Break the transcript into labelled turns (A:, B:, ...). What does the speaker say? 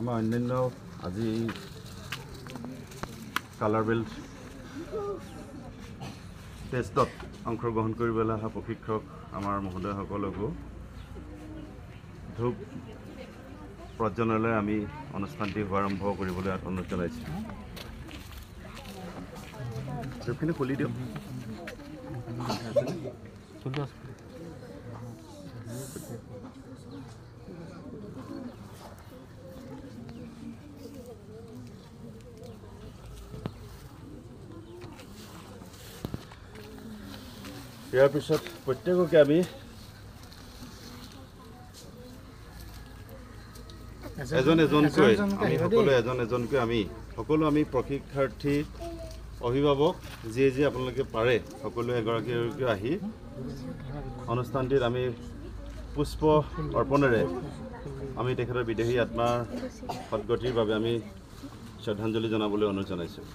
A: আমাৰ অন্যান্য আজি কালাৰ বেল্ট টেষ্টত অংশগ্ৰহণ কৰিবলৈ অহা প্ৰশিক্ষক আমাৰ মহোদয়সকলকো ধূপ প্ৰজ্বলনেৰে আমি অনুষ্ঠানটি শুভাৰম্ভ কৰিবলৈ অনুৰোধ জনাইছোঁ। ধূপখিনি খুলি দিয়ক। ইয়াৰ পিছত প্ৰত্যেককে আমি এজন এজনকৈ আমি প্ৰশিক্ষাৰ্থী অভিভাৱক যিয়ে আপোনালোকে পাৰে সকলোৱে এগৰাকী এগৰাকী আহি অনুষ্ঠানটিত আমি পুষ্প অৰ্পণেৰে আমি তেখেতৰ বিদেহী আত্মাৰ সদ্গতিৰ বাবে আমি শ্ৰদ্ধাঞ্জলি জনাবলৈ অনুৰোধ জনাইছোঁ।